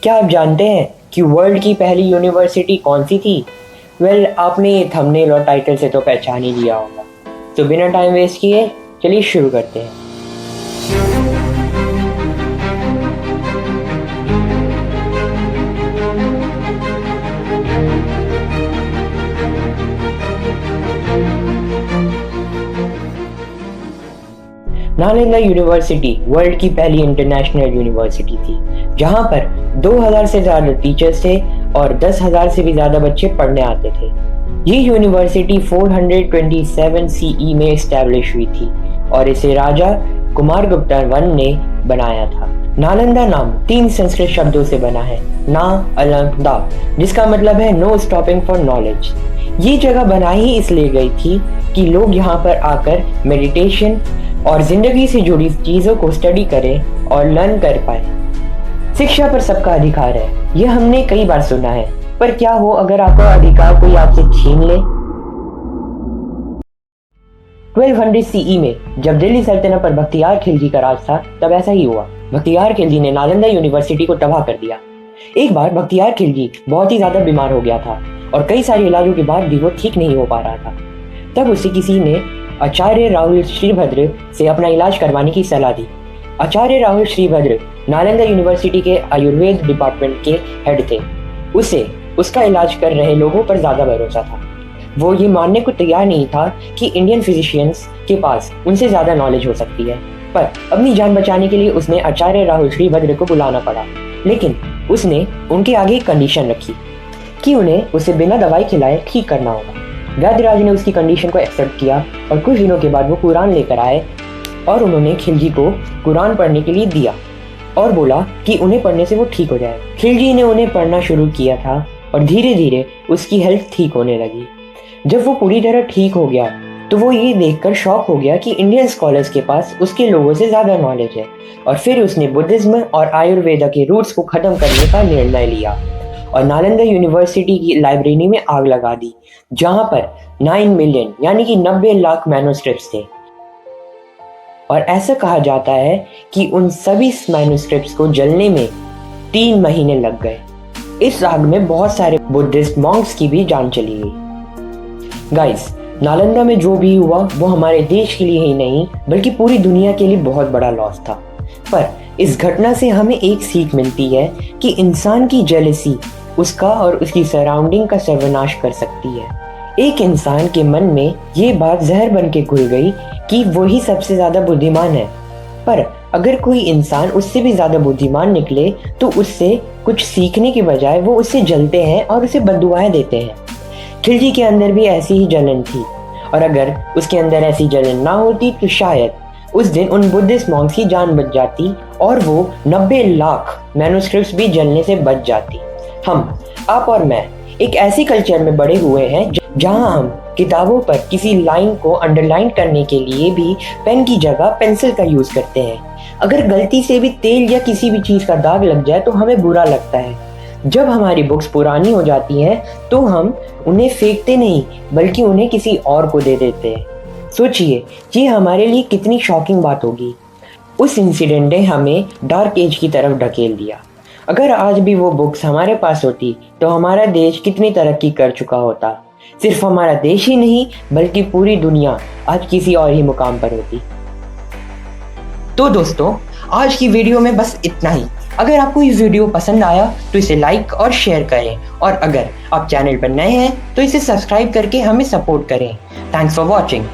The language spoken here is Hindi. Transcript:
क्या आप जानते हैं कि वर्ल्ड की पहली यूनिवर्सिटी कौन सी थी? वेल, आपने ये थंबनेल और टाइटल से तो पहचान ही लिया होगा। तो बिना टाइम वेस्ट किए चलिए शुरू करते हैं। नालंदा यूनिवर्सिटी वर्ल्ड की पहली इंटरनेशनल यूनिवर्सिटी थी, जहां पर 2000 से ज़्यादा टीचर्स थे और 10,000 से भी ज़्यादा बच्चे पढ़ने आते थे। ये यूनिवर्सिटी 427 सीई में एस्टैब्लिश हुई थी और इसे राजा कुमारगुप्ता वन ने बनाया था। नालंदा नाम 3 संस्कृत शब्दों से बना है, ना अलंदा, जिसका मतलब है नो स्टॉपिंग फॉर नॉलेज। ये जगह बनाई ही इसलिए गई थी कि लोग यहाँ पर आकर मेडिटेशन और जिंदगी से जुड़ी चीजों को स्टडी करें और लर्न कर पाए। शिक्षा पर सबका अधिकार है, यह हमने कई बार सुना है, पर क्या हो अगर आपका अधिकार कोई आपसे छीन ले? 1200 सीई में जब दिल्ली सल्तनत पर बख्तियार खिलजी का राज था, तब ऐसा ही हुआ। बख्तियार खिलजी ने नालंदा यूनिवर्सिटी को तबाह कर दिया। एक बार बख्तियार खिलजी बहुत ही ज्यादा बीमार हो गया था और कई सारे इलाजों के बाद भी वो ठीक नहीं हो पा रहा था। तब उसे किसी ने आचार्य राहुल श्रीभद्र से अपना इलाज करवाने की सलाह दी। आचार्य राहुल श्रीभद्र नालंदा यूनिवर्सिटी के आयुर्वेद डिपार्टमेंट के हेड थे। उसे उसका इलाज कर रहे लोगों पर ज्यादा भरोसा था। वो ये मानने को तैयार नहीं था कि इंडियन फिजिशियंस के पास उनसे ज्यादा नॉलेज हो सकती है, पर अपनी जान बचाने के लिए उसने आचार्य राहुल श्रीभद्र को बुलाना पड़ा। लेकिन उसने उनके आगे एक कंडीशन रखी कि उन्हें उसे बिना दवाई खिलाए ठीक करना होगा। वैद्यराज ने उसकी कंडीशन को एक्सेप्ट किया और कुछ दिनों के बाद वो कुरान लेकर आए और उन्होंने खिलजी को कुरान पढ़ने के लिए दिया और बोला कि उन्हें पढ़ने से वो ठीक हो जाए। खिलजी ने उन्हें पढ़ना शुरू किया था और धीरे धीरे उसकी हेल्थ ठीक होने लगी। जब वो पूरी तरह ठीक हो गया तो वो ये देखकर शॉक हो गया कि इंडियन स्कॉलर्स के पास उसके लोगों से ज्यादा नॉलेज है, और फिर उसने बुद्धिज्म और आयुर्वेदा के रूट्स को खत्म करने का निर्णय लिया और नालंदा यूनिवर्सिटी की लाइब्रेरी में आग लगा दी, जहां पर 9 मिलियन यानी कि 90 लाख मैन्युस्क्रिप्ट्स थे। और ऐसा कहा जाता है कि उन सभी मैन्युस्क्रिप्ट्स को जलने में 3 महीने लग गए। इस आग में बहुत सारे बुद्धिस्ट मॉन्क्स की भी जान चली गई। गाइस, नालंदा में जो भी हुआ वो हमारे देश के लिए ही नहीं बल्कि पूरी दुनिया के लिए बहुत बड़ा लॉस था। पर इस घटना से हमें एक सीख मिलती है कि इंसान की जेलसी उसका और उसकी सराउंडिंग का सर्वनाश कर सकती है। एक इंसान के मन में ये बात जहर बन के घुल गई कि वही सबसे ज्यादा बुद्धिमान है, पर अगर कोई इंसान उससे भी ज्यादा बुद्धिमान निकले तो उससे कुछ सीखने के बजाय वो उससे जलते हैं और उसे बद्दुआएं देते हैं। खिलजी के अंदर भी ऐसी ही जलन थी, और अगर उसके अंदर ऐसी जलन ना होती तो शायद उस दिन उन बुद्धिस्ट मॉन्क्स की जान बच जाती और वो 90 लाख मैन्युस्क्रिप्ट्स भी जलने से बच जाती। हम, आप और मैं एक ऐसी कल्चर में बड़े हुए हैं जहां हम किताबों पर किसी लाइन को अंडरलाइन करने के लिए भी पेन की जगह पेंसिल का यूज करते हैं। अगर गलती से भी तेल या किसी भी चीज का दाग लग जाए तो हमें बुरा लगता है। जब हमारी बुक्स पुरानी हो जाती हैं तो हम उन्हें फेंकते नहीं बल्कि उन्हें किसी और को दे देते हैं। सोचिए, ये हमारे लिए कितनी शॉकिंग बात होगी। उस इंसिडेंट ने हमें डार्क एज की तरफ ढकेल दिया। अगर आज भी वो बुक्स हमारे पास होती तो हमारा देश कितनी तरक्की कर चुका होता। सिर्फ हमारा देश ही नहीं बल्कि पूरी दुनिया आज किसी और ही मुकाम पर होती। तो दोस्तों, आज की वीडियो में बस इतना ही। अगर आपको ये वीडियो पसंद आया तो इसे लाइक और शेयर करें, और अगर आप चैनल पर नए हैं तो इसे सब्सक्राइब करके हमें सपोर्ट करें। Thanks for watching.